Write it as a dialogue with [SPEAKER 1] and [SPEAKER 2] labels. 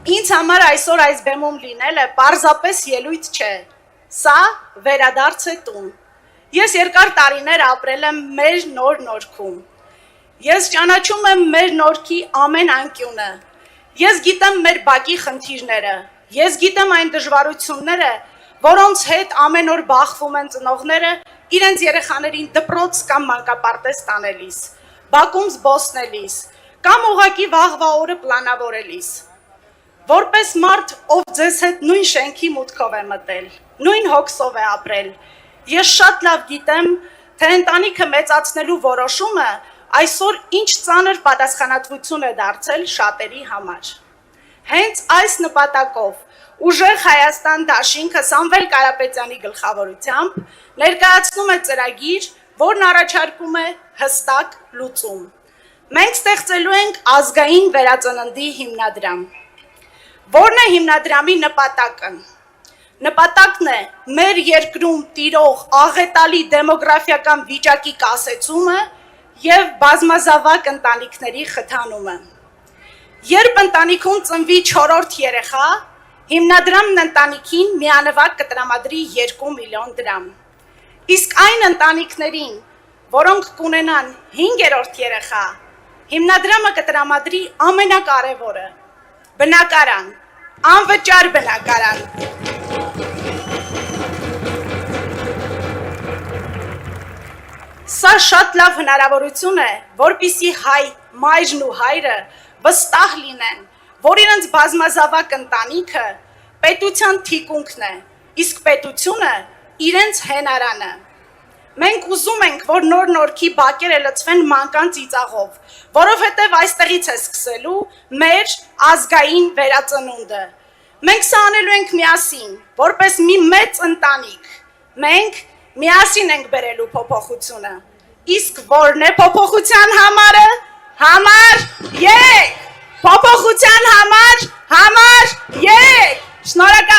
[SPEAKER 1] Ինձ համար այսօր այս բեմում լինելը պարզապես ելույթ չէ, սա վերադարձ է տուն, ես երկար տարիներ ապրել եմ մեր նոր նորքում, ես ճանաչում եմ մեր նորքի ամեն անկյունը, ես գիտեմ մեր բակի խնդիրները, ես գիտեմ այն դժվարությունները, որոնց հետ ամեն օր բախվում են ծնողները իրենց երեխաներին դպրոց կամ մանկապարտեզ տանելիս, բակում զբոսնելիս, կամ ուղղակի վաղվա օրը պլանավորելիս, որպես մարդ, ով ձեզ հետ նույն շենքի մուտքով է մտել, նույն հոգսով է ապրել, ես շատ լավ գիտեմ, թե ընտանիքը մեծացնելու որոշումը այսօր ինչ ծանր պատասխանատվություն է դարձել շատերի համար։ Հենց այս նպատակով Ուժեղ Հայաստան դաշինքը Սամվել Կարապետյանի գլխավորությամբ ներկայացնում է ծրագիր, որն առաջարկում է հստակ լուծում։ Մենք ստեղծելու ենք ազգային վերածննդի հիմնադրամ։ Որն է հիմնադրամի նպատակը։ Նպատակն է մեր երկրում տիրող աղետալի դեմոգրաֆիական վիճակի կասեցումը և բազմազավակ ընտանիքների խթանումը։ Երբ ընտանիքում ծնվի 4-րդ երեխա, հիմնադրամն ընտանիքին միանվագ կտրամադրի 2 միլիոն դրամ։ Իսկ այն ընտանիքներին, որոնք կունենան 5-րդ երեխա, հիմնադրամը կտրամադրի ամենակարևորը՝ բնակարան, անվճար բնակարան։ Սա շատ լավ հնարավորություն է, որպեսզի հայ մայրն ու հայրը վստահ լինեն, որ իրենց բազմազավակ ընտանիքը պետության թիկունքն է, իսկ պետությունը իրենց հենարանը։ Մենք ուզում ենք, որ նոր նորքի բակերը լցվեն մանկան ծիծաղով, որովհետև այստեղից է սկսելու մեր ազգային վերածնունդը։ Մենք սա անելու ենք միասին, որպես մի մեծ ընտանիք։ Մենք միասին ենք բերելու փոփոխությունը։ Իսկ որն է փոփոխության համարը։ Համար 3, փոփոխության համար 3, շնորհակալ